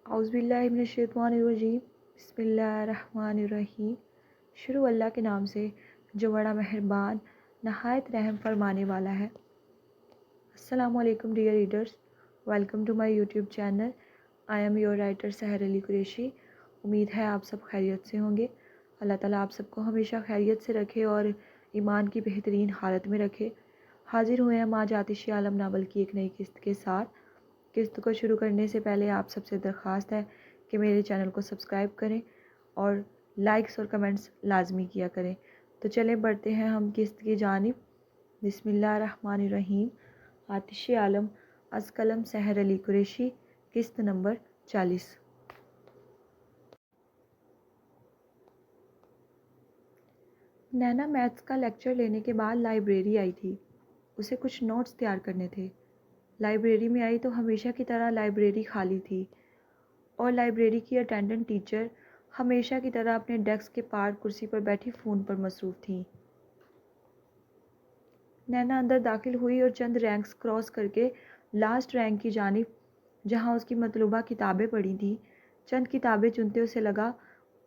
اعوذ باللہ من الشیطان الرجیم بسم اللہ الرحمن الرحیم۔ شروع اللہ کے نام سے جو بڑا مہربان نہایت رحم فرمانے والا ہے۔ السلام علیکم dear readers, welcome to my YouTube channel. I'm your writer Sahar Ali Qureshi. امید ہے آپ سب خیریت سے ہوں گے۔ اللہ تعالیٰ آپ سب کو ہمیشہ خیریت سے رکھے اور ایمان کی بہترین حالت میں رکھے۔ حاضر ہوئے ہم آج آتشی عالم ناول کی ایک نئی قسط کے ساتھ۔ قسط کو شروع کرنے سے پہلے آپ سب سے درخواست ہے کہ میرے چینل کو سبسکرائب کریں اور لائکس اور کمنٹس لازمی کیا کریں۔ تو چلیں بڑھتے ہیں ہم قسط کی جانب۔ بسم اللہ الرحمن الرحیم۔ آتشی عالم از قلم سحر علی قریشی، قسط نمبر 40۔ نینا میتھس کا لیکچر لینے کے بعد لائبریری آئی تھی۔ اسے کچھ نوٹس تیار کرنے تھے۔ لائبریری میں آئی تو ہمیشہ کی طرح لائبریری خالی تھی اور لائبریری کی اٹینڈنٹ ٹیچر ہمیشہ کی طرح اپنے ڈیسک کے پار کرسی پر بیٹھی فون پر مصروف تھیں۔ نینا اندر داخل ہوئی اور چند رینکس کراس کر کے لاسٹ رینک کی جانب جہاں اس کی مطلوبہ کتابیں پڑھی تھیں، چند کتابیں چنتے اسے لگا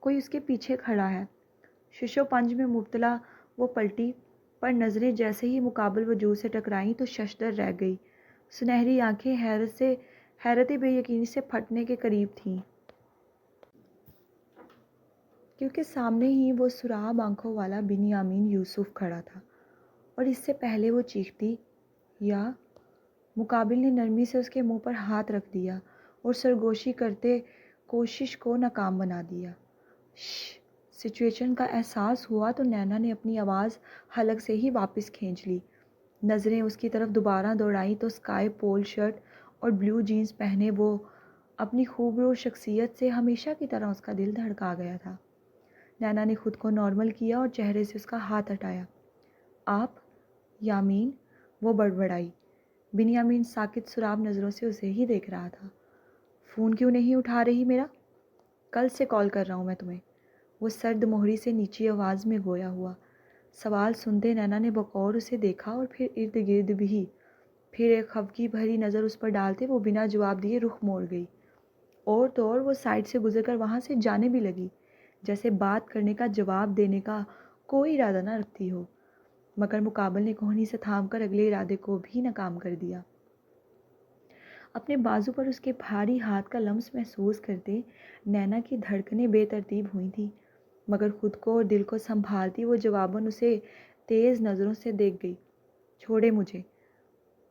کوئی اس کے پیچھے کھڑا ہے۔ شش و پنج میں مبتلا وہ پلٹی، پر نظریں جیسے ہی مقابل وجود سے ٹکرائیں تو ششدر رہ گئی۔ سنہری آنکھیں حیرت بے یقینی سے پھٹنے کے قریب تھیں، کیونکہ سامنے ہی وہ سراب آنکھوں والا بنیامین یوسف کھڑا تھا، اور اس سے پہلے وہ چیختی یا مقابل نے نرمی سے اس کے منہ پر ہاتھ رکھ دیا اور سرگوشی کرتے کوشش کو ناکام بنا دیا۔ سچویشن کا احساس ہوا تو نینا نے اپنی آواز حلق سے ہی واپس کھینچ لی۔ نظریں اس کی طرف دوبارہ دوڑائیں تو اسکائی پول شرٹ اور بلیو جینز پہنے وہ اپنی خوبرو شخصیت سے ہمیشہ کی طرح اس کا دل دھڑکا گیا تھا۔ نینا نے خود کو نارمل کیا اور چہرے سے اس کا ہاتھ ہٹایا۔ آپ یامین، وہ بڑبڑائی۔ بنیامین ساکت سراب نظروں سے اسے ہی دیکھ رہا تھا۔ فون کیوں نہیں اٹھا رہی میرا؟ کل سے کال کر رہا ہوں میں تمہیں، وہ سرد مہری سے نیچی آواز میں گویا ہوا۔ سوال سنتے نینا نے بغور اسے دیکھا اور پھر ارد گرد بھی، پھر ایک خفگی بھری نظر اس پر ڈالتے وہ بنا جواب دیے رخ موڑ گئی، اور تو اور وہ سائڈ سے گزر کر وہاں سے جانے بھی لگی، جیسے بات کرنے کا جواب دینے کا کوئی ارادہ نہ رکھتی ہو، مگر مقابل نے کوہنی سے تھام کر اگلے ارادے کو بھی ناکام کر دیا۔ اپنے بازو پر اس کے بھاری ہاتھ کا لمس محسوس کرتے نینا کی دھڑکنیں بے ترتیب ہوئی تھیں، مگر خود کو اور دل کو سنبھالتی وہ جواباً اسے تیز نظروں سے دیکھ گئی۔ چھوڑے مجھے،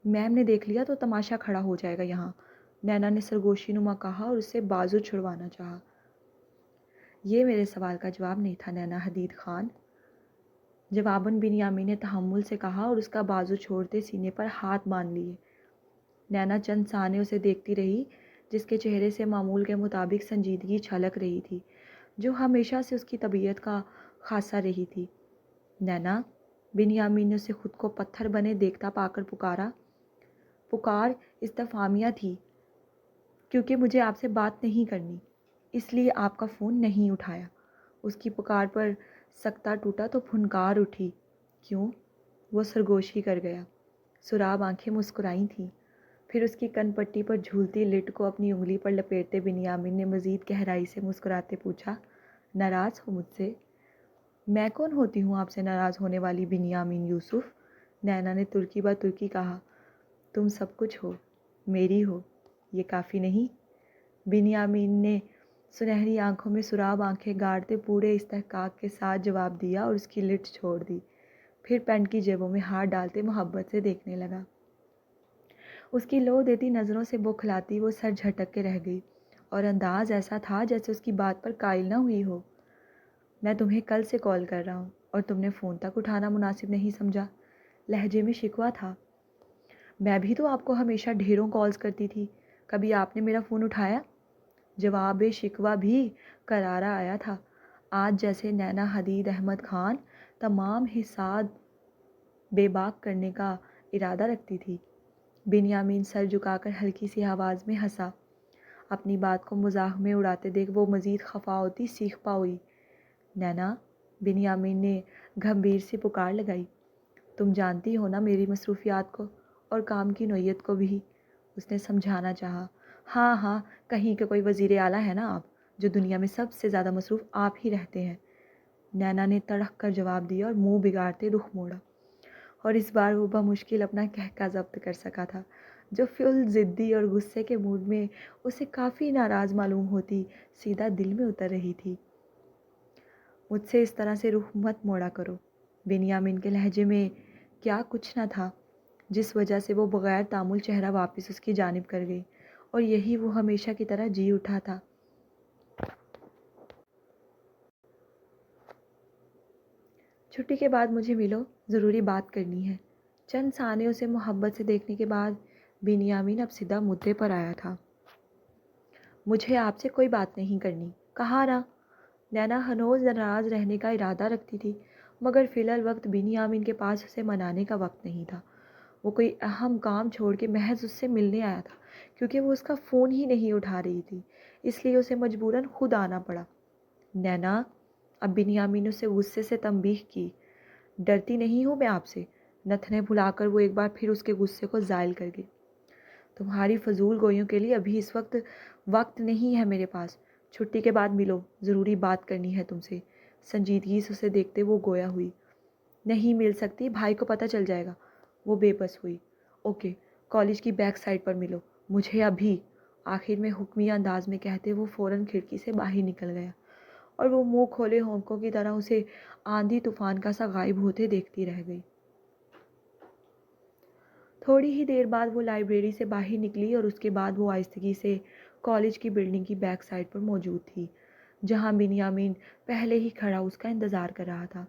میم نے دیکھ لیا تو تماشا کھڑا ہو جائے گا یہاں، نینا نے سرگوشی نما کہا اور اس سے بازو چھڑوانا چاہا۔ یہ میرے سوال کا جواب نہیں تھا نینا حدید خان، جواباً بنیامین نے تحمل سے کہا اور اس کا بازو چھوڑتے سینے پر ہاتھ باندھ لیے۔ نینا چند ثانیے اسے دیکھتی رہی، جس کے چہرے سے معمول کے مطابق سنجیدگی چھلک رہی تھی، جو ہمیشہ سے اس کی طبیعت کا خاصہ رہی تھی۔ نینا، بنیامین نے اسے خود کو پتھر بنے دیکھتا پا کر پکارا۔ پکار استفہامیہ تھی، کیونکہ مجھے آپ سے بات نہیں کرنی، اس لیے آپ کا فون نہیں اٹھایا۔ اس کی پکار پر سکتہ ٹوٹا تو پھنکار اٹھی۔ کیوں؟ وہ سرگوشی کر گیا۔ سراب آنکھیں مسکرائی تھیں، پھر اس کی کن پٹی پر جھولتی لٹ کو اپنی انگلی پر لپیٹتے بنیامین نے مزید گہرائی سے مسکراتے پوچھا، ناراض ہو مجھ سے؟ میں کون ہوتی ہوں آپ سے ناراض ہونے والی بنیامین یوسف؟ نینا نے ترکی با ترکی کہا۔ تم سب کچھ ہو، میری ہو، یہ کافی نہیں؟ بنیامین نے سنہری آنکھوں میں سراب آنکھیں گاڑتے پورے استحقاق کے ساتھ جواب دیا اور اس کی لٹ چھوڑ دی، پھر پینٹ کی جیبوں میں ہاتھ ڈالتے محبت سے دیکھنے لگا۔ اس کی لو دیتی نظروں سے بوکھلاتی وہ سر جھٹک کے رہ گئی، اور انداز ایسا تھا جیسے اس کی بات پر قائل نہ ہوئی ہو۔ میں تمہیں کل سے کال کر رہا ہوں اور تم نے فون تک اٹھانا مناسب نہیں سمجھا، لہجے میں شکوہ تھا۔ میں بھی تو آپ کو ہمیشہ ڈھیروں کالز کرتی تھی، کبھی آپ نے میرا فون اٹھایا؟ جواب شکوہ بھی کرارا آیا تھا، آج جیسے نینا حدید احمد خان تمام حساد بے باک کرنے کا ارادہ رکھتی تھی۔ بنیامین سر جھکا کر ہلکی سی آواز میں ہنسا۔ اپنی بات کو مزاح میں اڑاتے دیکھ وہ مزید خفا ہوتی سیخ پا ہوئی۔ نینا، بنیامین نے گھمبیر سی پکار لگائی، تم جانتی ہو نا میری مصروفیات کو اور کام کی نوعیت کو بھی، اس نے سمجھانا چاہا۔ ہاں ہاں، کہیں کا کوئی وزیر اعلیٰ ہے نا آپ، جو دنیا میں سب سے زیادہ مصروف آپ ہی رہتے ہیں۔ نینا نے تڑک کر جواب دیا اور منہ بگاڑتے رخ موڑا، اور اس بار وہ بمشکل اپنا کہکہ ضبط کر سکا تھا، جو فل ضدی اور غصے کے موڈ میں اسے کافی ناراض معلوم ہوتی سیدھا دل میں اتر رہی تھی۔ مجھ سے اس طرح سے رخ مت موڑا کرو۔ بنیامین کے لہجے میں کیا کچھ نہ تھا جس وجہ سے وہ بغیر تعامل چہرہ واپس اس کی جانب کر گئی، اور یہی وہ ہمیشہ کی طرح جی اٹھا تھا۔ چھٹی کے بعد مجھے ملو، ضروری بات کرنی ہے۔ چند ثانیے اسے محبت سے دیکھنے کے بعد بنیامین اب سیدھا مدعے پر آیا تھا۔ مجھے آپ سے کوئی بات نہیں کرنی، کہا نا۔ نینا ہنوز ناراض رہنے کا ارادہ رکھتی تھی، مگر فی الحال وقت بنیامین کے پاس اسے منانے کا وقت نہیں تھا۔ وہ کوئی اہم کام چھوڑ کے محض اس سے ملنے آیا تھا، کیونکہ وہ اس کا فون ہی نہیں اٹھا رہی تھی، اس لیے اسے مجبوراً خود آنا پڑا۔ نینا، اب بنیامین نے اسے غصے سے تنبیہ کی، ڈرتی نہیں ہوں میں آپ سے۔ نتھنے بھلا کر وہ ایک بار پھر اس کے غصے کو زائل کر گئی۔ تمہاری فضول گوئیوں کے لیے ابھی اس وقت نہیں ہے میرے پاس۔ چھٹی کے بعد ملو، ضروری بات کرنی ہے تم سے۔ سنجیدگی سے اسے دیکھتے وہ گویا ہوئی۔ نہیں مل سکتی، بھائی کو پتہ چل جائے گا۔ وہ بے بس ہوئی۔ اوکے، کالج کی بیک سائڈ پر ملو، مجھے ابھی، آخر میں حکمیہ انداز میں کہتے وہ فوراً کھڑکی سے باہر نکل گیا، اور وہ منہ کھولے ہونکوں کی طرح اسے آندھی طوفان کا سا غائب ہوتے دیکھتی رہ گئی۔ تھوڑی ہی دیر بعد وہ لائبریری سے باہر نکلی، اور اس کے بعد وہ آہستگی سے کالج کی بلڈنگ کی بیک سائڈ پر موجود تھی، جہاں بنیامین پہلے ہی کھڑا اس کا انتظار کر رہا تھا۔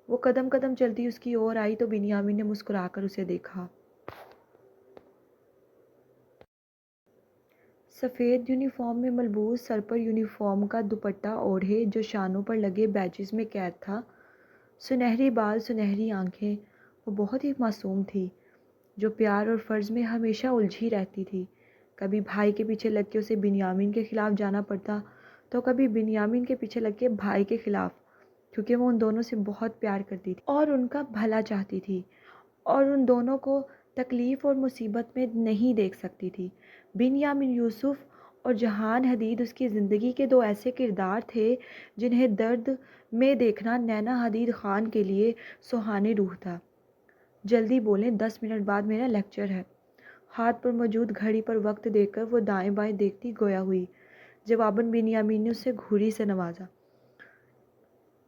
وہ قدم قدم چلتی اس کی اور آئی تو بنیامین نے مسکرا کر اسے دیکھا۔ سفید یونیفارم میں ملبوس، سر پر یونیفارم کا دوپٹہ اوڑھے، جو شانوں پر لگے بیجز میں قید تھا، سنہری بال، سنہری آنکھیں، وہ بہت ہی معصوم تھی، جو پیار اور فرض میں ہمیشہ الجھی رہتی تھی۔ کبھی بھائی کے پیچھے لگ کے اسے بنیامین کے خلاف جانا پڑتا، تو کبھی بنیامین کے پیچھے لگ کے بھائی کے خلاف، کیونکہ وہ ان دونوں سے بہت پیار کرتی تھی اور ان کا بھلا چاہتی تھی، اور ان دونوں کو تکلیف اور مصیبت میں نہیں دیکھ سکتی تھی۔ بنیامین یوسف اور جہان حدید اس کی زندگی کے دو ایسے کردار تھے جنہیں درد میں دیکھنا نینا حدید خان کے لیے سہانے روح تھا۔ جلدی بولیں، 10 منٹ بعد میرا لیکچر ہے۔ ہاتھ پر موجود گھڑی پر وقت دیکھ کر وہ دائیں بائیں دیکھتی گویا ہوئی۔ جواباً بنیامین نے اسے گھوری سے نوازا۔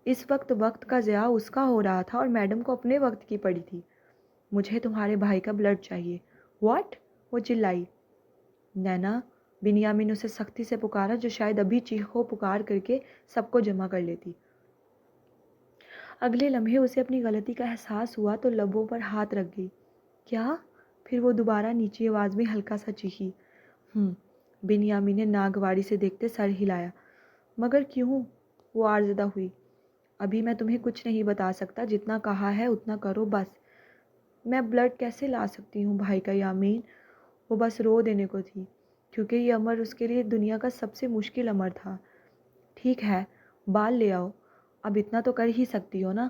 اس وقت کا ضیاع اس کا ہو رہا تھا، اور میڈم کو اپنے وقت کی پڑی تھی۔ مجھے تمہارے بھائی کا بلڈ چاہیے۔ واٹ؟ وہ چلائی۔ نینا، بنیامین نے اسے سختی سے پکارا، جو شاید ابھی چیخو پکار کر کے سب کو جمع کر لیتی۔ اگلے لمحے اسے اپنی غلطی کا احساس ہوا تو لبوں پر ہاتھ رکھ گئی۔ کیا؟ پھر وہ دوبارہ نیچی آواز میں ہلکا سا چیخی۔ بنیامین نے ناگواری سے دیکھتے سر ہلایا۔ مگر کیوں؟ وہ آرزدہ ہوئی۔ ابھی میں تمہیں کچھ نہیں بتا سکتا، جتنا کہا ہے اتنا کرو بس۔ میں بلڈ کیسے لا سکتی ہوں بھائی کا یامین؟ وہ بس رو دینے کو تھی، کیونکہ یہ امر اس کے لیے دنیا کا سب سے مشکل امر تھا۔ ٹھیک ہے، بال لے آؤ، اب اتنا تو کر ہی سکتی ہو نا،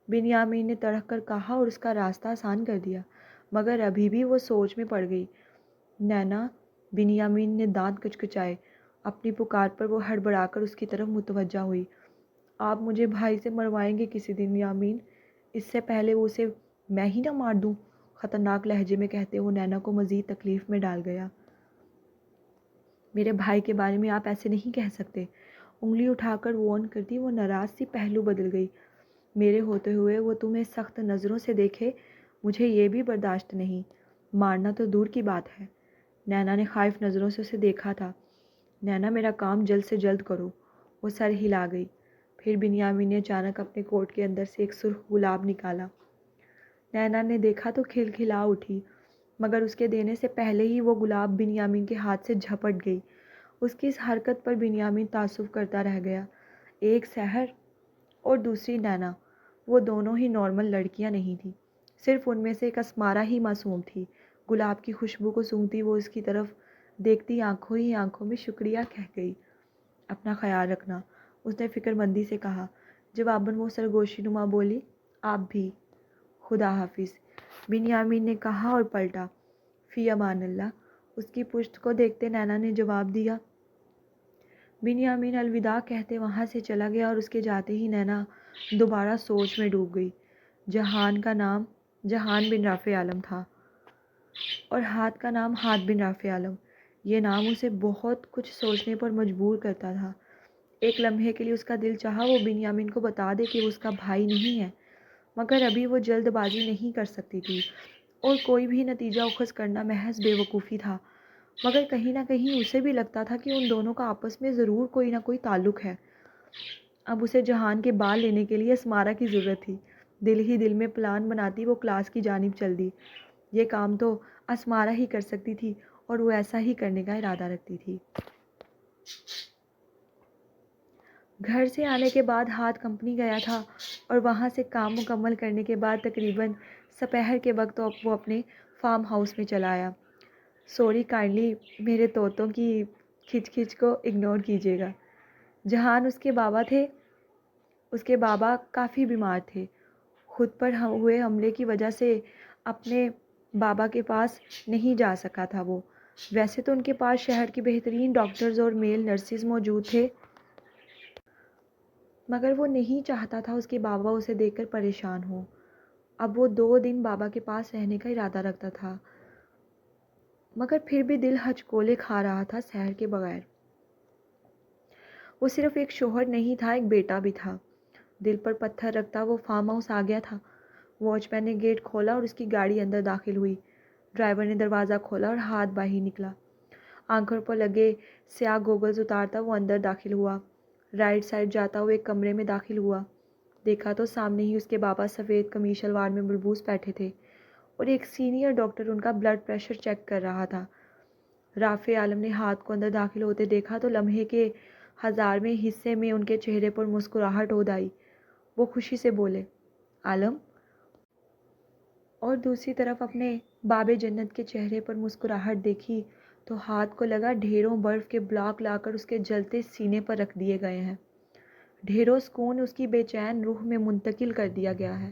بنیامین نے تڑک کر کہا اور اس کا راستہ آسان کر دیا، مگر ابھی بھی وہ سوچ میں پڑ گئی۔ نینا، بنیامین نے دانت کچکچائے۔ اپنی پکار پر وہ ہڑبڑا کر اس کی طرف متوجہ ہوئی۔ آپ مجھے بھائی سے مروائیں گے کسی دن یامین، اس سے پہلے وہ اسے میں ہی نہ مار دوں، خطرناک لہجے میں کہتے وہ نینا کو مزید تکلیف میں ڈال گیا۔ میرے بھائی کے بارے میں آپ ایسے نہیں کہہ سکتے، انگلی اٹھا کر وارن کرتی وہ ناراض سی پہلو بدل گئی۔ میرے ہوتے ہوئے وہ تمہیں سخت نظروں سے دیکھے، مجھے یہ بھی برداشت نہیں، مارنا تو دور کی بات ہے۔ نینا نے خائف نظروں سے اسے دیکھا تھا۔ نینا، میرا کام جلد سے جلد کرو۔ وہ سر ہلا گئی۔ پھر بنیامین نے اچانک اپنے کوٹ کے اندر سے ایک سرخ گلاب نکالا۔ نینا نے دیکھا تو کھلکھلا اٹھی، مگر اس کے دینے سے پہلے ہی وہ گلاب بنیامین کے ہاتھ سے جھپٹ گئی۔ اس کی اس حرکت پر بنیامین تعصب کرتا رہ گیا۔ ایک سحر اور دوسری نینا، وہ دونوں ہی نارمل لڑکیاں نہیں تھیں، صرف ان میں سے ایک اسمارا ہی معصوم تھی۔ گلاب کی خوشبو کو سونگھتی وہ اس کی طرف دیکھتی آنکھوں ہی آنکھوں میں شکریہ کہہ گئی۔ اپنا خیال رکھنا، اس نے فکر مندی سے کہا۔ جواباً وہ سرگوشی نما بولی، آپ بھی۔ خدا حافظ، بنیامین نے کہا اور پلٹا۔ فی امان اللہ۔ اس کی پشت کو دیکھتے نینا نے جواب دیا۔ بنیامین الوداع کہتے وہاں سے چلا گیا اور اس کے جاتے ہی نینا دوبارہ سوچ میں ڈوب گئی۔ جہان کا نام جہان بن رافع عالم تھا اور ہاتھ کا نام ہاتھ بن رافع عالم۔ یہ نام اسے بہت کچھ سوچنے پر مجبور کرتا تھا۔ ایک لمحے کے لیے اس کا دل چاہا وہ بنیامین کو بتا دے کہ وہ اس کا بھائی نہیں ہے، مگر ابھی وہ جلد بازی نہیں کر سکتی تھی اور کوئی بھی نتیجہ اخذ کرنا محض بے وقوفی تھا۔ مگر کہیں نہ کہیں اسے بھی لگتا تھا کہ ان دونوں کا آپس میں ضرور کوئی نہ کوئی تعلق ہے۔ اب اسے جہان کے بال لینے کے لیے اسمارا کی ضرورت تھی۔ دل ہی دل میں پلان بناتی وہ کلاس کی جانب چل دی۔ یہ کام تو اسمارا ہی کر سکتی تھی اور وہ ایسا ہی کرنے کا ارادہ رکھتی تھی۔ گھر سے آنے کے بعد ہاتھ کمپنی گیا تھا اور وہاں سے کام مکمل کرنے کے بعد تقریباً سپہر کے وقت وہ اپنے فارم ہاؤس میں چلا آیا۔ سوری کائنڈلی میرے طوطوں کی کھچ کھچ کو اگنور کیجیے گا۔ جہان اس کے بابا کافی بیمار تھے۔ خود پر ہوئے حملے کی وجہ سے اپنے بابا کے پاس نہیں جا سکا تھا وہ۔ ویسے تو ان کے پاس شہر کی بہترین ڈاکٹرز اور میل نرسز موجود تھے، مگر وہ نہیں چاہتا تھا اس کے بابا اسے دیکھ کر پریشان ہو۔ اب وہ 2 دن بابا کے پاس رہنے کا ارادہ رکھتا تھا، مگر پھر بھی دل ہچکولے کھا رہا تھا سحر کے بغیر۔ وہ صرف ایک شوہر نہیں تھا، ایک بیٹا بھی تھا۔ دل پر پتھر رکھتا وہ فارم ہاؤس آ گیا تھا۔ واچ مین نے گیٹ کھولا اور اس کی گاڑی اندر داخل ہوئی۔ ڈرائیور نے دروازہ کھولا اور ہاتھ باہر نکلا۔ آنکھوں پر لگے سیاہ گوگلز اتارتا وہ اندر داخل ہوا۔ رائٹ سائڈ جاتا وہ ایک کمرے میں داخل ہوا۔ دیکھا تو سامنے ہی اس کے بابا سفید قمیص شلوار میں ملبوس بیٹھے تھے اور ایک سینئر ڈاکٹر ان کا بلڈ پریشر چیک کر رہا تھا۔ رافع عالم نے ہاتھ کو اندر داخل ہوتے دیکھا تو لمحے کے 1000ویں حصے میں ان کے چہرے پر مسکراہٹ ہو آئی۔ وہ خوشی سے بولے، عالم؟ اور دوسری طرف اپنے باب جنت کے چہرے پر مسکراہٹ دیکھی تو ہاتھ کو لگا ڈھیروں برف کے بلاک لا کر اس کے جلتے سینے پر رکھ دیے گئے ہیں۔ ڈھیروں سکون اس کی بے چین روح میں منتقل کر دیا گیا ہے،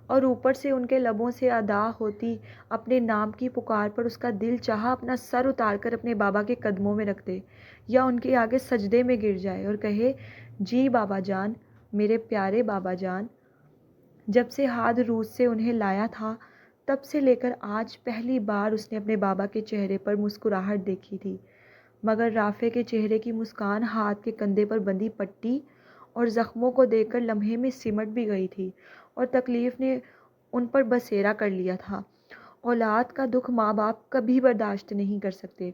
اور اوپر سے ان کے لبوں سے ادا ہوتی اپنے نام کی پکار پر اس کا دل چاہا اپنا سر اتار کر اپنے بابا کے قدموں میں رکھ دے یا ان کے آگے سجدے میں گر جائے اور کہے، جی بابا جان، میرے پیارے بابا جان۔ جب سے ہاتھ روس سے انہیں لایا تھا تب سے لے کر آج پہلی بار اس نے اپنے بابا کے چہرے پر مسکراہٹ دیکھی تھی، مگر رافع کے چہرے کی مسکان ہاتھ کے کندھے پر بندھی پٹی اور زخموں کو دیکھ کر لمحے میں سمٹ بھی گئی تھی اور تکلیف نے ان پر بسیرا کر لیا تھا۔ اولاد کا دکھ ماں باپ کبھی برداشت نہیں کر سکتے،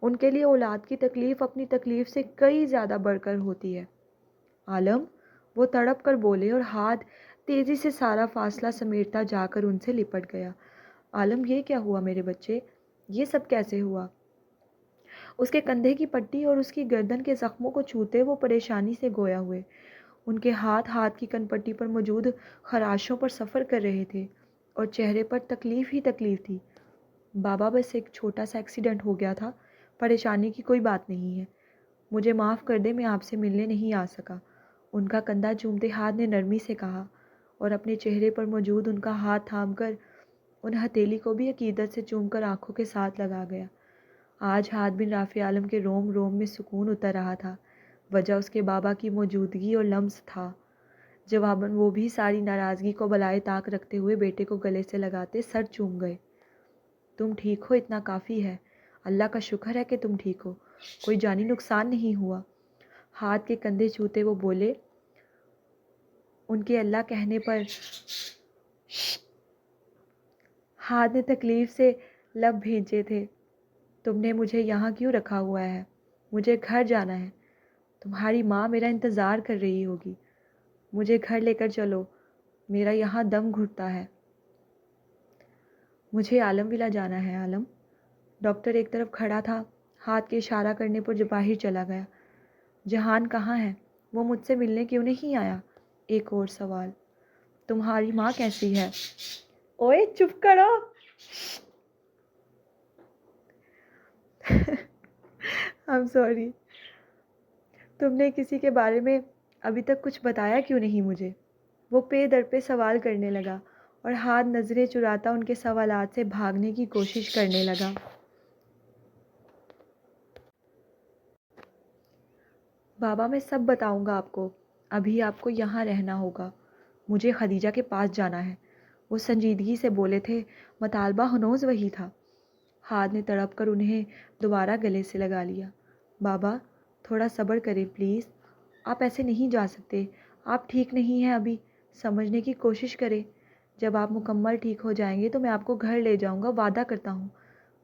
ان کے لیے اولاد کی تکلیف اپنی تکلیف سے کئی زیادہ بڑھ کر ہوتی ہے۔ عالم، وہ تڑپ کر بولے اور ہاتھ تیزی سے سارا فاصلہ سمیٹتا جا کر ان سے لپٹ گیا۔ عالم، یہ کیا ہوا میرے بچے؟ یہ سب کیسے ہوا؟ اس کے کندھے کی پٹی اور اس کی گردن کے زخموں کو چھوتے وہ پریشانی سے گویا ہوئے۔ ان کے ہاتھ کی کن پٹی پر موجود خراشوں پر سفر کر رہے تھے اور چہرے پر تکلیف ہی تکلیف تھی۔ بابا، بس ایک چھوٹا سا ایکسیڈنٹ ہو گیا تھا، پریشانی کی کوئی بات نہیں ہے۔ مجھے معاف کر دے، میں آپ سے ملنے نہیں آ سکا، ان کا کندھا چومتے ہاتھ نے نرمی سے کہا اور اپنے چہرے پر موجود ان کا ہاتھ تھام کر ان ہتھیلی کو بھی عقیدت سے چوم کر آنکھوں کے ساتھ لگا گیا۔ آج ہاتھ بن رافع عالم کے روم روم میں سکون اتر رہا تھا، وجہ اس کے بابا کی موجودگی اور لمس تھا۔ جواباً وہ بھی ساری ناراضگی کو بالائے طاق رکھتے ہوئے بیٹے کو گلے سے لگاتے سر چوم گئے۔ تم ٹھیک ہو، اتنا کافی ہے، اللہ کا شکر ہے کہ تم ٹھیک ہو، کوئی جانی نقصان نہیں ہوا۔ ہاتھ کے کندھے چھوتے وہ بولے، ان کے اللہ کہنے پر ہاتھ نے تکلیف سے لب بھینچے تھے، تم نے مجھے یہاں کیوں رکھا ہوا ہے؟ مجھے گھر جانا ہے، تمہاری ماں میرا انتظار کر رہی ہوگی، مجھے گھر لے کر چلو، میرا یہاں دم گھٹتا ہے۔ مجھے عالم ولا جانا ہے۔ عالم؟ ڈاکٹر ایک طرف کھڑا تھا، ہاتھ کے اشارہ کرنے پر باہر چلا گیا۔ جہان کہاں ہے؟ وہ مجھ سے ملنے کیوں نہیں آیا؟ ایک اور سوال، تمہاری ماں کیسی ہے؟ اوئے چپ کرو۔ I'm sorry۔ تم نے کسی کے بارے میں ابھی تک کچھ بتایا کیوں نہیں مجھے؟ وہ پے در پہ سوال کرنے لگا اور ہاتھ نظریں چراتا ان کے سوالات سے بھاگنے کی کوشش کرنے لگا۔ بابا میں سب بتاؤں گا آپ کو، ابھی آپ کو یہاں رہنا ہوگا، مجھے خدیجہ کے پاس جانا ہے۔ وہ سنجیدگی سے بولے تھے، مطالبہ ہنوز وہی تھا۔ ہاتھ نے تڑپ کر انہیں دوبارہ گلے سے لگا لیا۔ بابا تھوڑا صبر کریں پلیز، آپ ایسے نہیں جا سکتے، آپ ٹھیک نہیں ہیں ابھی، سمجھنے کی کوشش کریں، جب آپ مکمل ٹھیک ہو جائیں گے تو میں آپ کو گھر لے جاؤں گا، وعدہ کرتا ہوں،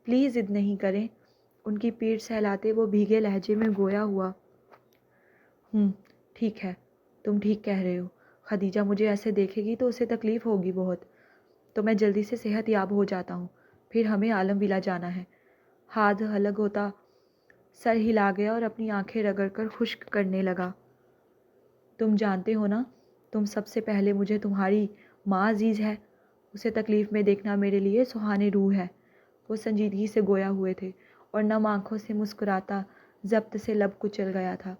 پلیز ضد نہیں کریں۔ ان کی پیٹھ سہلاتے وہ بھیگے لہجے میں گویا ہوا، ٹھیک ہے، تم ٹھیک کہہ رہے ہو، خدیجہ مجھے ایسے دیکھے گی تو اسے تکلیف ہوگی بہت، تو میں جلدی سے صحت یاب ہو جاتا ہوں، پھر ہمیں عالم ولا جانا ہے۔ ہاتھ الگ ہوتا سر ہلا گیا اور اپنی آنکھیں رگڑ کر خشک کرنے لگا۔ تم جانتے ہو نا، تم سب سے پہلے مجھے تمہاری ماں عزیز ہے، اسے تکلیف میں دیکھنا میرے لیے سہانے روح ہے۔ وہ سنجیدگی سے گویا ہوئے تھے اور نم آنکھوں سے مسکراتا ضبط سے لب کچل گیا تھا۔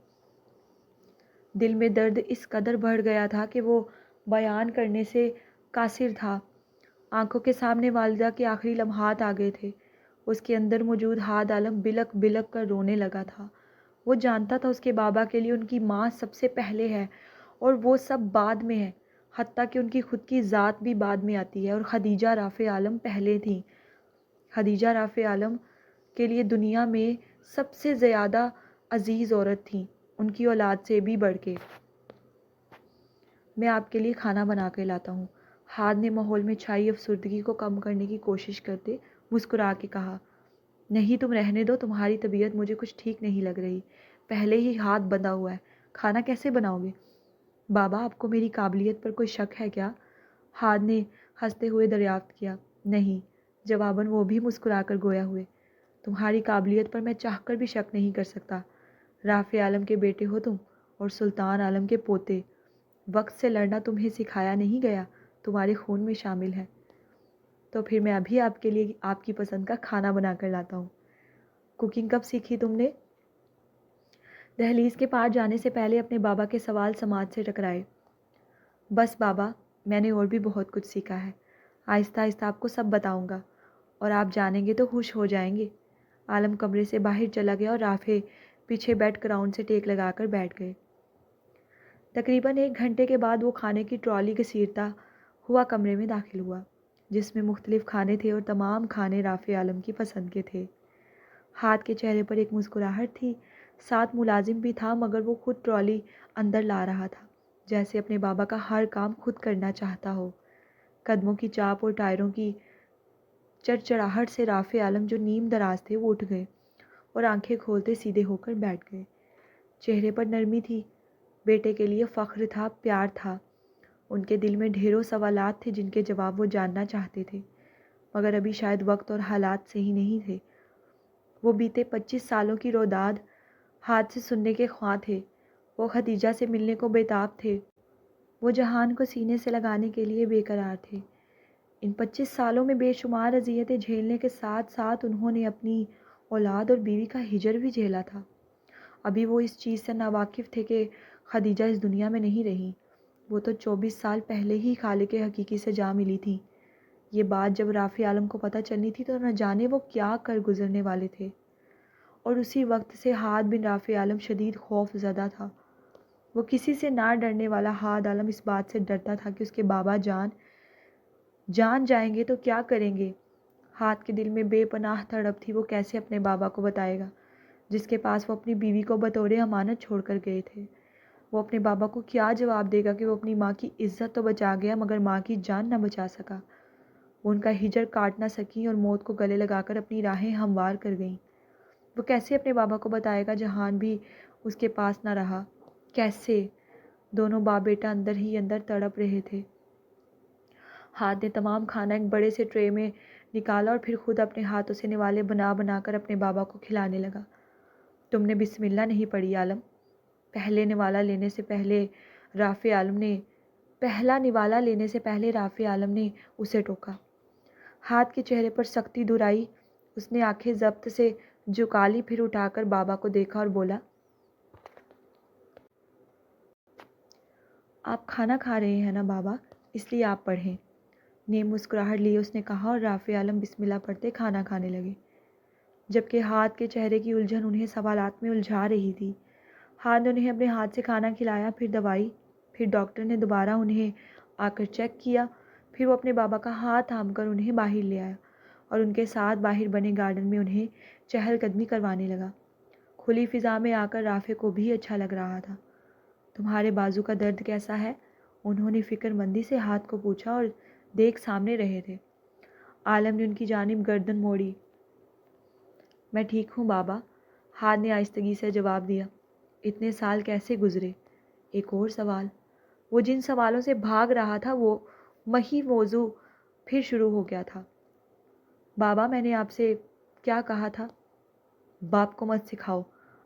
دل میں درد اس قدر بڑھ گیا تھا کہ وہ بیان کرنے سے قاصر تھا۔ آنکھوں کے سامنے والدہ کے آخری لمحات آ گئے تھے۔ اس کے اندر موجود ہاد عالم بلک بلک کر رونے لگا تھا۔ وہ جانتا تھا اس کے بابا کے لیے ان کی ماں سب سے پہلے ہے اور وہ سب بعد میں ہے، حتیٰ کہ ان کی خود کی ذات بھی بعد میں آتی ہے، اور خدیجہ رافع عالم پہلے تھیں۔ خدیجہ رافع عالم کے لیے دنیا میں سب سے زیادہ عزیز عورت تھیں، ان کی اولاد سے بھی بڑھ کے۔ میں آپ کے لیے کھانا بنا کے لاتا ہوں، ہاد نے ماحول میں چھائی افسردگی کو کم کرنے کی کوشش کرتے مسکرا کے کہا۔ نہیں تم رہنے دو، تمہاری طبیعت مجھے کچھ ٹھیک نہیں لگ رہی، پہلے ہی ہاتھ بندھا ہوا ہے، کھانا کیسے بناؤ گے؟ بابا آپ کو میری قابلیت پر کوئی شک ہے کیا؟ ہاد نے ہنستے ہوئے دریافت کیا۔ نہیں، جواباً وہ بھی مسکرا کر گویا ہوئے۔ تمہاری قابلیت پر میں چاہ کر بھی شک نہیں کر سکتا، رافع عالم کے بیٹے ہو تم اور سلطان عالم کے پوتے، وقت سے لڑنا تمہیں سکھایا نہیں گیا، تمہارے خون میں شامل ہے۔ تو پھر میں ابھی آپ کے لیے آپ کی پسند کا کھانا بنا کر لاتا ہوں۔ کوکنگ کب سیکھی تم نے؟ دہلیز کے پار جانے سے پہلے اپنے بابا کے سوال سماعت سے ٹکرائے۔ بس بابا، میں نے اور بھی بہت کچھ سیکھا ہے، آہستہ آہستہ آپ کو سب بتاؤں گا، اور آپ جانیں گے تو خوش ہو جائیں گے۔ عالم کمرے سے باہر چلا گیا اور رافع پیچھے بیٹھ گراؤنڈ سے ٹیک لگا کر بیٹھ گئے۔ تقریباً 1 گھنٹے کے بعد وہ کھانے کی ٹرالی گھسیٹتا ہوا کمرے میں داخل ہوا، جس میں مختلف کھانے تھے اور تمام کھانے رافع عالم کی پسند کے تھے۔ ہاتھ کے چہرے پر ایک مسکراہٹ تھی، ساتھ ملازم بھی تھا مگر وہ خود ٹرالی اندر لا رہا تھا، جیسے اپنے بابا کا ہر کام خود کرنا چاہتا ہو۔ قدموں کی چاپ اور ٹائروں کی چڑچڑاہٹ سے رافع عالم جو نیم دراز تھے وہ اٹھ گئے اور آنکھیں کھولتے سیدھے ہو کر بیٹھ گئے۔ چہرے پر نرمی تھی، بیٹے کے لیے فخر تھا، پیار تھا۔ ان کے دل میں ڈھیروں سوالات تھے جن کے جواب وہ جاننا چاہتے تھے، مگر ابھی شاید وقت اور حالات صحیح نہیں تھے۔ وہ بیتے 25 سالوں کی روداد ہاتھ سے سننے کے خواہاں تھے، وہ خدیجہ سے ملنے کو بےتاب تھے، وہ جہان کو سینے سے لگانے کے لیے بے قرار تھے۔ ان 25 سالوں میں بے شمار اذیتیں جھیلنے کے ساتھ ساتھ انہوں نے اپنی اولاد اور بیوی کا ہجر بھی جھیلا تھا۔ ابھی وہ اس چیز سے ناواقف تھے کہ خدیجہ اس دنیا میں نہیں رہی، وہ تو 24 سال پہلے ہی خالق حقیقی سے جا ملی تھی۔ یہ بات جب رافع عالم کو پتہ چلنی تھی تو نہ جانے وہ کیا کر گزرنے والے تھے، اور اسی وقت سے ہاد بن رافع عالم شدید خوف زدہ تھا۔ وہ کسی سے نہ ڈرنے والا ہاد عالم اس بات سے ڈرتا تھا کہ اس کے بابا جان جائیں گے تو کیا کریں گے۔ ہاتھ کے دل میں بے پناہ تڑپ تھی، وہ کیسے اپنے بابا کو بتائے گا جس کے پاس وہ اپنی بیوی کو بطور امانت چھوڑ کر گئے تھے؟ وہ اپنے بابا کو کیا جواب دے گا کہ وہ اپنی ماں کی عزت تو بچا گیا مگر ماں کی جان نہ بچا سکا؟ وہ ان کا ہجر کاٹ نہ سکیں اور موت کو گلے لگا کر اپنی راہیں ہموار کر گئیں۔ وہ کیسے اپنے بابا کو بتائے گا؟ جہان بھی اس کے پاس نہ رہا، کیسے؟ دونوں باپ بیٹا اندر ہی اندر تڑپ رہے تھے۔ ہاتھ نے تمام کھانا ایک بڑے سے ٹرے میں نکالا اور پھر خود اپنے ہاتھوں سے نوالے بنا بنا کر اپنے بابا کو کھلانے لگا۔ تم نے بسم اللہ نہیں پڑھی عالم؟ پہلا نوالا لینے سے پہلے رافع عالم نے اسے ٹوکا۔ ہاتھ کے چہرے پر سختی دور آئی، اس نے آنکھیں ضبط سے جھکا لی، پھر اٹھا کر بابا کو دیکھا اور بولا، آپ کھانا کھا رہے ہیں نا بابا، اس لیے آپ پڑھیں۔ نیم مسکراہٹ لیے اس نے کہا اور رافع عالم بسم اللہ پڑھتے کھانا کھانے لگے، جبکہ ہاتھ کے چہرے کی الجھن انہیں سوالات میں الجھا رہی تھی۔ ہاتھ نے انہیں اپنے ہاتھ سے کھانا کھلایا، پھر دوائی، پھر ڈاکٹر نے دوبارہ انہیں آ کر چیک کیا، پھر وہ اپنے بابا کا ہاتھ تھام کر انہیں باہر لے آیا اور ان کے ساتھ باہر بنے گارڈن میں انہیں چہل قدمی کروانے لگا۔ کھلی فضا میں آ کر رافع کو بھی اچھا لگ رہا تھا۔ تمہارے بازو کا درد کیسا ہے؟ انہوں نے فکر مندی سے ہاتھ کو پوچھا اور دیکھ سامنے رہے تھے۔ عالم نے ان کی جانب گردن موڑی۔ میں ٹھیک ہوں بابا، ہاتھ نے آہستگی سے جواب دیا۔ اتنے سال کیسے گزرے؟ ایک اور سوال، وہ جن سوالوں سے بھاگ رہا تھا وہ وہی موضوع پھر شروع ہو گیا تھا۔ بابا میں نے آپ سے کیا کہا تھا؟ باپ کو مت سکھاؤ۔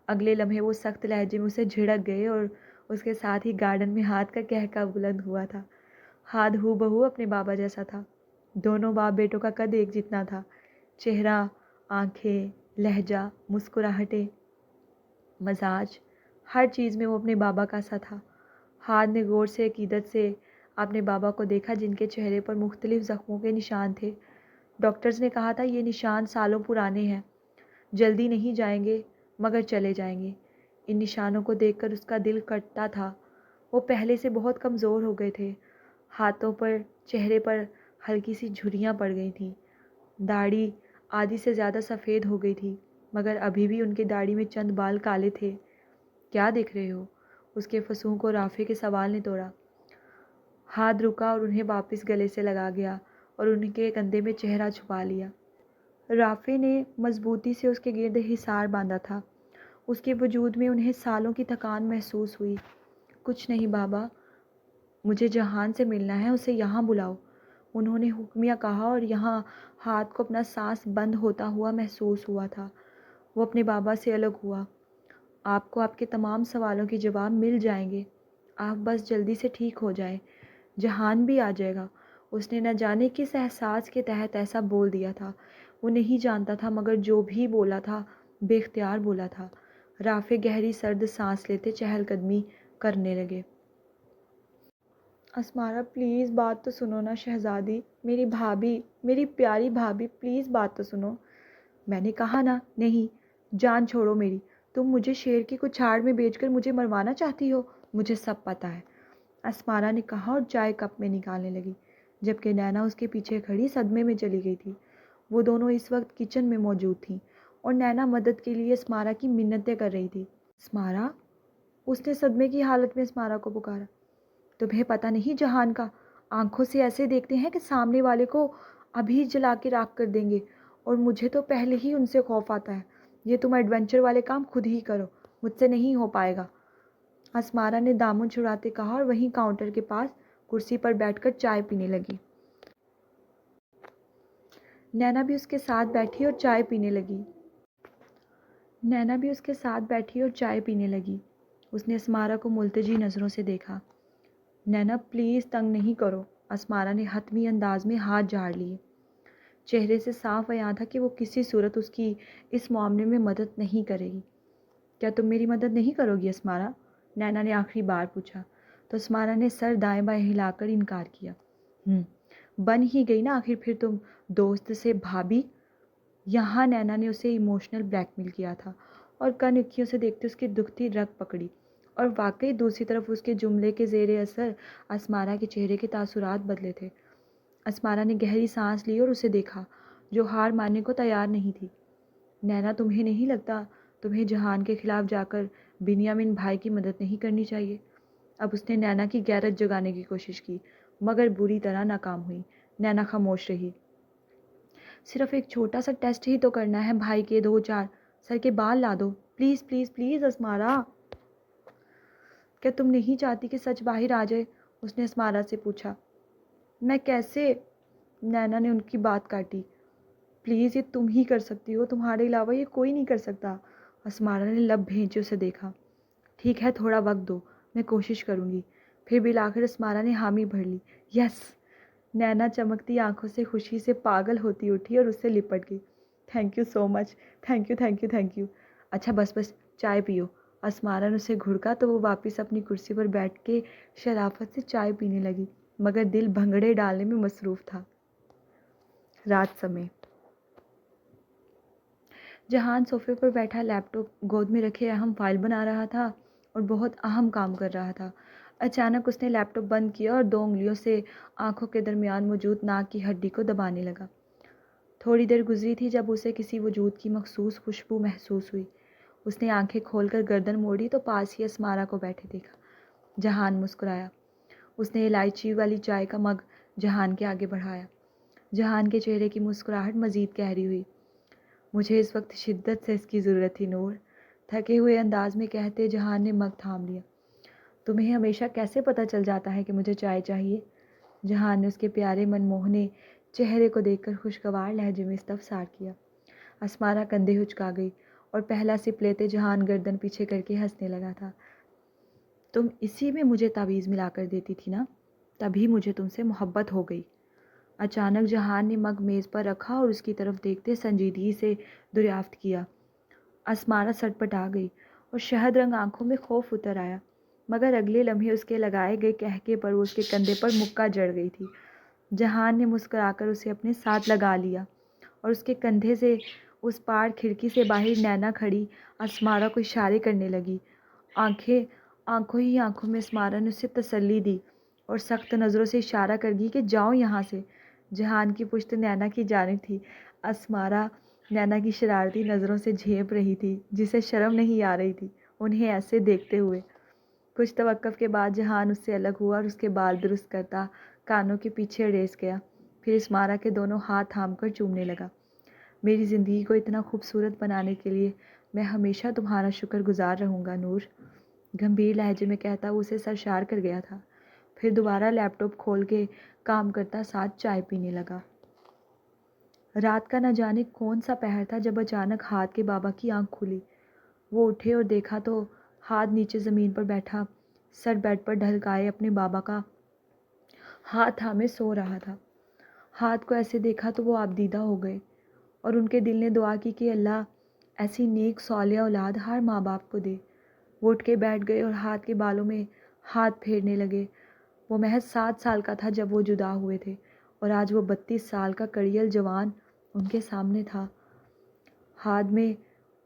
اگلے لمحے وہ سخت لہجے میں اسے جھڑک گئے اور اس کے ساتھ ہی گارڈن میں ہاتھ کا کہکا بلند ہوا تھا۔ ہاتھ ہو بہو اپنے بابا جیسا تھا۔ دونوں باپ بیٹوں کا قد ایک جتنا تھا۔ چہرہ، آنکھیں، لہجہ، مسکراہٹیں، مزاج، ہر چیز میں وہ اپنے بابا کا سا تھا۔ ہاتھ نے غور سے عقیدت سے اپنے بابا کو دیکھا جن کے چہرے پر مختلف زخموں کے نشان تھے۔ ڈاکٹرز نے کہا تھا یہ نشان سالوں پرانے ہیں، جلدی نہیں جائیں گے مگر چلے جائیں گے۔ ان نشانوں کو دیکھ کر اس کا دل کٹتا تھا۔ وہ پہلے سے بہت کمزور ہو گئے تھے۔ ہاتھوں پر، چہرے پر ہلکی سی جھریاں پڑ گئی تھیں۔ داڑھی آدھی سے زیادہ سفید ہو گئی تھی مگر ابھی بھی ان کی داڑھی میں چند بال کالے تھے۔ کیا دیکھ رہے ہو؟ اس کے فسوں کو رافع کے سوال نے توڑا۔ ہاتھ رکا اور انہیں واپس گلے سے لگا گیا اور ان کے کندھے میں چہرہ چھپا لیا۔ رافع نے مضبوطی سے اس کے گرد حصار باندھا تھا۔ اس کے وجود میں انہیں سالوں کی تھکان محسوس ہوئی۔ کچھ نہیں بابا، مجھے جہان سے ملنا ہے، اسے یہاں بلاؤ، انہوں نے حکمیہ کہا اور یہاں ہاتھ کو اپنا سانس بند ہوتا ہوا محسوس ہوا تھا۔ وہ اپنے بابا سے الگ ہوا۔ آپ کو آپ کے تمام سوالوں کے جواب مل جائیں گے، آپ بس جلدی سے ٹھیک ہو جائیں، جہان بھی آ جائے گا۔ اس نے نہ جانے کس احساس کے تحت ایسا بول دیا تھا۔ وہ نہیں جانتا تھا مگر جو بھی بولا تھا بے اختیار بولا تھا۔ رافع گہری سرد سانس لیتے چہل قدمی کرنے لگے۔ اسمارا پلیز بات تو سنو نا شہزادی، میری بھابھی، میری پیاری بھابھی، پلیز بات تو سنو۔ میں نے کہا نا نہیں، جان چھوڑو میری، تم مجھے شیر کی کچھاڑ میں بیچ کر مجھے مروانا چاہتی ہو، مجھے سب پتہ ہے، اسمارا نے کہا اور چائے کپ میں نکالنے لگی، جبکہ نینا اس کے پیچھے کھڑی صدمے میں چلی گئی تھی۔ وہ دونوں اس وقت کچن میں موجود تھیں اور نینا مدد کے لیے اسمارا کی منتیں کر رہی تھی۔ اسمارا، اس نے صدمے کی حالت میں اسمارا کو پکارا، تمہیں پتہ نہیں جہان کا، آنکھوں سے ایسے دیکھتے ہیں کہ سامنے والے کو ابھی جلا کے راکھ کر دیں گے، اور مجھے تو پہلے ہی ان سے خوف آتا ہے۔ یہ تم ایڈونچر والے کام خود ہی کرو، مجھ سے نہیں ہو پائے گا، اسمارا نے دامن چھڑاتے کہا اور وہیں کاؤنٹر کے پاس کرسی پر بیٹھ کر چائے پینے لگی۔ نینا بھی اس کے ساتھ بیٹھی اور چائے پینے لگی۔ اس نے اسمارا کو ملتجی نظروں سے دیکھا۔ نینا پلیز تنگ نہیں کرو، اسمارا نے حتمی انداز میں ہاتھ جھاڑ لیے۔ چہرے سے صاف عیاں تھا کہ وہ کسی صورت اس کی اس معاملے میں مدد نہیں کرے گی۔ کیا تم میری مدد نہیں کرو گی اسمارا؟ نینا نے آخری بار پوچھا تو اسمارا نے سر دائیں بائیں ہلا کر انکار کیا۔ بن ہی گئی نا آخر پھر تم دوست سے بھابھی۔ یہاں نینا نے اسے ایموشنل بلیک میل کیا تھا اور کن اکھیوں سے دیکھتے اس کی دکھتی رگ پکڑی، اور واقعی دوسری طرف اس کے جملے کے زیر اثر اسمارا کے چہرے کے تاثرات بدلے تھے۔ اسمارا نے گہری سانس لی اور اسے دیکھا جو ہار ماننے کو تیار نہیں تھی۔ نینا، تمہیں نہیں لگتا تمہیں جہان کے خلاف جا کر بنیامین بھائی کی مدد نہیں کرنی چاہیے؟ اب اس نے نینا کی غیرت جگانے کی کوشش کی مگر بری طرح ناکام ہوئی۔ نینا خاموش رہی۔ صرف ایک چھوٹا سا ٹیسٹ ہی تو کرنا ہے بھائی کے، 2-4 سر کے بال لا دو، پلیز پلیز پلیز اسمارا۔ کیا تم نہیں چاہتی کہ سچ باہر آ جائے؟ اس نے اسمارا سے پوچھا۔ میں کیسے؟ نینا نے ان کی بات کاٹی۔ پلیز یہ تم ہی کر سکتی ہو، تمہارے علاوہ یہ کوئی نہیں کر سکتا۔ اسمارا نے لب بھینچے اسے دیکھا۔ ٹھیک ہے، تھوڑا وقت دو، میں کوشش کروں گی۔ پھر بالآخر اسمارا نے حامی بھر لی۔ یس! نینا چمکتی آنکھوں سے خوشی سے پاگل ہوتی اٹھی اور اس سے لپٹ گئی۔ Thank you so much, thank you thank you thank you. اچھا بس بس، چائے پیو۔ اسمارا نے اسے گھڑکا تو وہ واپس اپنی کرسی پر بیٹھ کے شرافت سے چائے پینے لگی مگر دل بھنگڑے ڈالنے میں مصروف تھا۔ رات سمے جہان صوفے پر بیٹھا لیپ ٹاپ گود میں رکھے اہم فائل بنا رہا تھا اور بہت اہم کام کر رہا تھا۔ اچانک اس نے لیپ ٹاپ بند کیا اور 2 انگلیوں سے آنکھوں کے درمیان موجود ناک کی ہڈی کو دبانے لگا۔ تھوڑی دیر گزری تھی جب اسے کسی وجود کی مخصوص خوشبو محسوس ہوئی۔ اس نے آنکھیں کھول کر گردن موڑی تو پاس ہی اسمارا کو بیٹھے دیکھا۔ جہان مسکرایا۔ اس نے الائچی والی چائے کا مگ جہان کے آگے بڑھایا۔ جہان کے چہرے کی مسکراہٹ مزید گہری ہوئی۔ مجھے اس وقت شدت سے اس کی ضرورت تھی نور، تھکے ہوئے انداز میں کہتے جہان نے مگ تھام لیا۔ تمہیں ہمیشہ کیسے پتہ چل جاتا ہے کہ مجھے چائے چاہیے؟ جہان نے اس کے پیارے منموہنے چہرے کو دیکھ کر خوشگوار لہجے میں استفسار کیا۔ اسمارا کندھے اچکا گئی اور پہلا سپ لیتے جہان گردن پیچھے کر کے ہنسنے لگا تھا۔ تم اسی میں مجھے تعویذ ملا کر دیتی تھی نا، تبھی مجھے تم سے محبت ہو گئی۔ اچانک جہان نے مگ میز پر رکھا اور اس کی طرف دیکھتے سنجیدگی سے دریافت کیا۔ اسمارا سٹپٹا گئی اور شہد رنگ آنکھوں میں خوف اتر آیا، مگر اگلے لمحے اس کے لگائے گئے قہقہے پر وہ اس کے کندھے پر مکہ جڑ گئی تھی۔ جہان نے مسکرا کر اسے اپنے ساتھ لگا لیا اور اس کے کندھے سے اس پار کھڑکی سے باہر نینا کھڑی اسمارا کو اشارے کرنے لگی۔ آنکھوں ہی آنکھوں میں اسمارا نے اسے تسلی دی اور سخت نظروں سے اشارہ کر دی کہ جاؤ یہاں سے۔ جہان کی پشت نینا کی جانب تھی۔ اسمارا نینا کی شرارتی نظروں سے جھینپ رہی تھی، جسے شرم نہیں آ رہی تھی انہیں ایسے دیکھتے ہوئے۔ کچھ توقف کے بعد جہان اس سے الگ ہوا اور اس کے بال درست کرتا کانوں کے پیچھے ریس گیا، پھر اسمارا کے دونوں ہاتھ تھام کر چومنے لگا۔ میری زندگی کو اتنا خوبصورت بنانے کے لیے میں ہمیشہ تمہارا شکر گزار رہوں گا نور، گمبھیر لہجے میں کہتا وہ اسے سرشار کر گیا تھا، پھر دوبارہ لیپ ٹاپ کھول کے کام کرتا ساتھ چائے پینے لگا۔ رات کا نہ جانے کون سا پہر تھا جب اچانک ہاتھ کے بابا کی آنکھ کھلی۔ وہ اٹھے اور دیکھا تو ہاتھ نیچے زمین پر بیٹھا، سر بیڈ پر ڈھلکائے اپنے بابا کا ہاتھ تھامے سو رہا تھا۔ ہاتھ کو ایسے دیکھا تو وہ آبدیدہ ہو گئے اور ان کے دل نے دعا کی کہ اللہ ایسی نیک صالح اولاد ہر ماں باپ کو دے۔ وہ اٹھ کے بیٹھ گئے اور ہاتھ کے بالوں میں ہاتھ پھیرنے لگے۔ وہ محض 7 سال کا تھا جب وہ جدا ہوئے تھے اور آج وہ 32 سال کا کڑیل جوان ان کے سامنے تھا۔ ہاتھ میں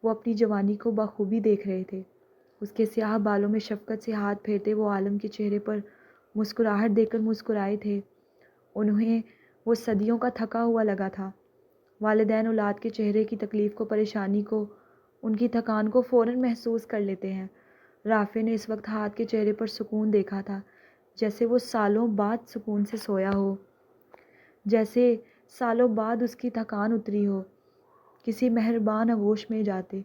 وہ اپنی جوانی کو بخوبی دیکھ رہے تھے۔ اس کے سیاہ بالوں میں شفقت سے ہاتھ پھیرتے وہ عالم کے چہرے پر مسکراہٹ دے کر مسکرائے تھے۔ انہیں وہ صدیوں کا تھکا ہوا لگا تھا۔ والدین اولاد کے چہرے کی تکلیف کو، پریشانی کو، ان کی تھکان کو فوراً محسوس کر لیتے ہیں۔ رافع نے اس وقت ہاتھ کے چہرے پر سکون دیکھا تھا، جیسے وہ سالوں بعد سکون سے سویا ہو، جیسے سالوں بعد اس کی تھکان اتری ہو کسی مہربان آغوش میں جاتے،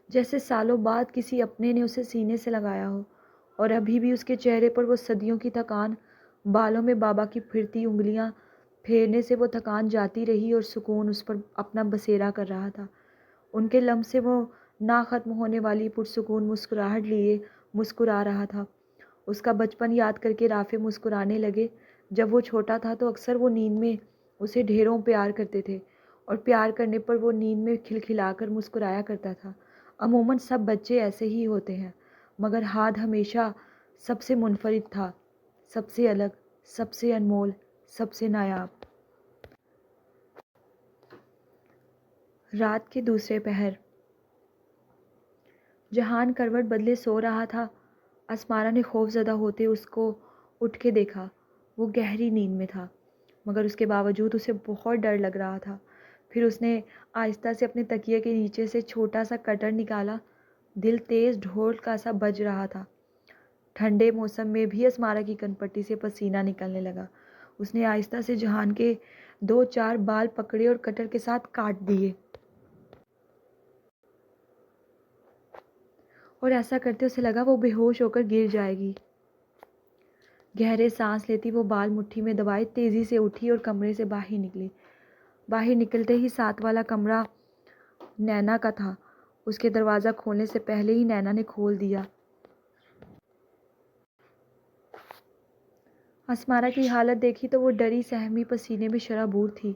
جیسے سالوں بعد کسی اپنے نے اسے سینے سے لگایا ہو اور ابھی بھی اس کے چہرے پر وہ صدیوں کی تھکان، بالوں میں بابا کی پھرتی انگلیاں پھیرنے سے وہ تھکان جاتی رہی اور سکون اس پر اپنا بسیرا کر رہا تھا۔ ان کے لمس سے وہ نہ ختم ہونے والی پرسکون مسکراہٹ لیے مسکرا رہا تھا۔ اس کا بچپن یاد کر کے رافع مسکرانے لگے۔ جب وہ چھوٹا تھا تو اکثر وہ نیند میں اسے ڈھیروں پیار کرتے تھے اور پیار کرنے پر وہ نیند میں کھلکھلا کر مسکرایا کرتا تھا۔ عموماً سب بچے ایسے ہی ہوتے ہیں، مگر ہاتھ ہمیشہ سب سے منفرد تھا، سب سے الگ، سب سے انمول، سب سے نایاب۔ رات کے دوسرے پہر جہان کروٹ بدلے سو رہا تھا۔ اسمارا نے خوف زدہ ہوتے اس کو اٹھ کے دیکھا۔ وہ گہری نیند میں تھا، مگر اس کے باوجود اسے بہت ڈر لگ رہا تھا۔ پھر اس نے آہستہ سے اپنے تکیے کے نیچے سے چھوٹا سا کٹر نکالا۔ دل تیز ڈھول کا سا بج رہا تھا۔ ٹھنڈے موسم میں بھی اسمارا کی کنپٹی سے پسینہ نکلنے لگا۔ اس نے آہستہ سے جہان کے 2-4 بال پکڑے اور کٹر کے ساتھ کاٹ دیے، اور ایسا کرتے اسے لگا وہ بے ہوش ہو کر گر جائے گی۔ گہرے سانس لیتی وہ بال مٹھی میں دبائے تیزی سے اٹھی اور کمرے سے باہر نکلی۔ باہر نکلتے ہی ساتھ والا کمرہ نینا کا تھا۔ اس کے دروازہ کھولنے سے پہلے ہی نینا نے کھول دیا۔ اسمارا کی حالت دیکھی تو وہ ڈری سہمی پسینے میں شرابور تھی۔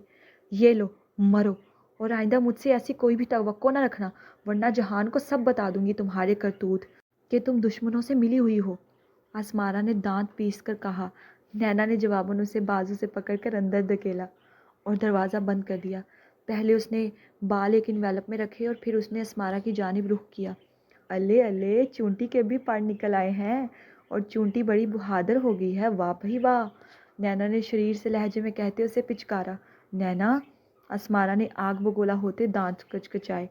یہ لو مرو، اور آئندہ مجھ سے ایسی کوئی بھی توقع نہ رکھنا، ورنہ جہان کو سب بتا دوں گی تمہارے کرتوت کہ تم دشمنوں سے ملی ہوئی ہو، اسمارا نے دانت پیس کر کہا۔ نینا نے جواباً اسے بازو سے پکڑ کر اندر دھکیلا اور دروازہ بند کر دیا۔ پہلے اس نے بال ایک انویلپ میں رکھے اور پھر اس نے اسمارا کی جانب رخ کیا۔ الے الے چونٹی کے بھی پار نکل آئے ہیں اور چونٹی بڑی بہادر ہو گئی ہے، واہ بھائی واہ، نینا نے شریر سے لہجے میں کہتے اسے پچکارا۔ نینا، اسمارا نے آگ بگولا ہوتے دانت کچکچائے۔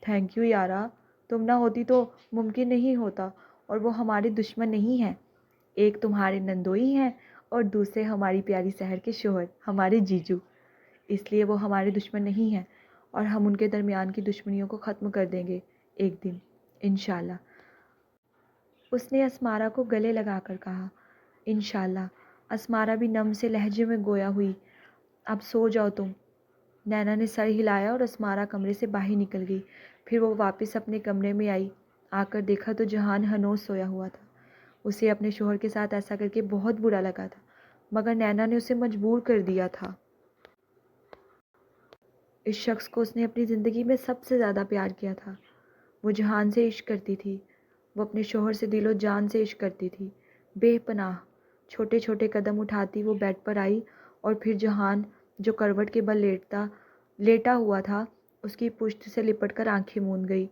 تھینک یو یارا، تم نہ ہوتی تو ممکن نہیں ہوتا، اور وہ ہمارے دشمن نہیں ہیں، ایک تمہارے نندوئی ہیں اور دوسرے ہماری پیاری سحر کے شوہر، ہمارے جیجو، اس لیے وہ ہمارے دشمن نہیں ہیں، اور ہم ان کے درمیان کی دشمنیوں کو ختم کر دیں گے ایک دن انشاءاللہ۔ اس نے اسمارا کو گلے لگا کر کہا۔ انشاءاللہ۔ اسمارا بھی نم سے لہجے میں گویا ہوئی۔ اب سو جاؤ تم۔ نینا نے سر ہلایا اور اسمارا کمرے سے باہر نکل گئی۔ پھر وہ واپس اپنے کمرے میں آئی۔ آ کر دیکھا تو جہان ہنوز سویا ہوا تھا۔ اسے اپنے شوہر کے ساتھ ایسا کر کے بہت برا لگا تھا، مگر نینا نے اسے مجبور کر دیا تھا۔ اس شخص کو اس نے اپنی زندگی میں سب سے زیادہ پیار کیا تھا۔ وہ جہان سے عشق کرتی تھی، وہ اپنے شوہر سے دل و جان سے عشق کرتی تھی، بے پناہ۔ چھوٹے چھوٹے قدم اٹھاتی وہ بیڈ پر آئی، اور پھر جہان جو کروٹ کے بل لیٹا ہوا تھا اس کی پشت سے لپٹ کر آنکھیں موند گئی۔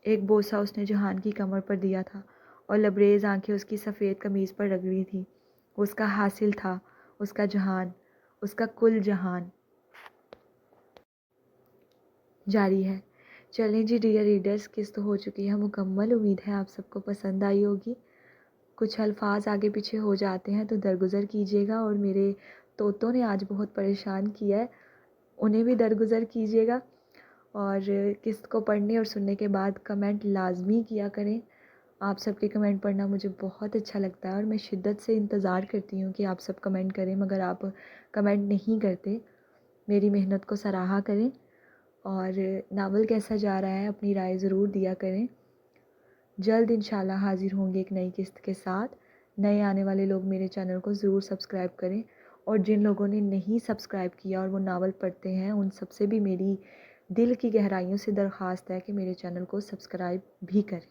ایک بوسہ اس نے جہان کی کمر پر دیا تھا اور لبریز آنکھیں اس کی سفید قمیض پر رگڑی تھیں۔ وہ اس کا حاصل تھا، اس کا جہان، اس کا کل جہان۔ جاری ہے۔ چلیں جی ڈیئر ریڈرز، قسط ہو چکی ہے مکمل۔ امید ہے آپ سب کو پسند آئی ہوگی۔ کچھ الفاظ آگے پیچھے ہو جاتے ہیں تو درگزر کیجیے گا، اور میرے طوطوں نے آج بہت پریشان کیا ہے، انہیں بھی درگزر کیجیے گا، اور قسط کو پڑھنے اور سننے کے بعد کمنٹ لازمی کیا کریں۔ آپ سب کے کمنٹ پڑھنا مجھے بہت اچھا لگتا ہے، اور میں شدت سے انتظار کرتی ہوں کہ آپ سب کمنٹ کریں، مگر آپ کمنٹ نہیں کرتے۔ میری محنت کو سراہا کریں، اور ناول کیسا جا رہا ہے اپنی رائے ضرور دیا کریں۔ جلد انشاءاللہ حاضر ہوں گے ایک نئی قسط کے ساتھ۔ نئے آنے والے لوگ میرے چینل کو ضرور سبسکرائب کریں، اور جن لوگوں نے نہیں سبسکرائب کیا اور وہ ناول پڑھتے ہیں ان سب سے بھی میری دل کی گہرائیوں سے درخواست ہے کہ میرے چینل کو سبسکرائب بھی کریں۔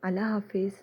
اللہ حافظ۔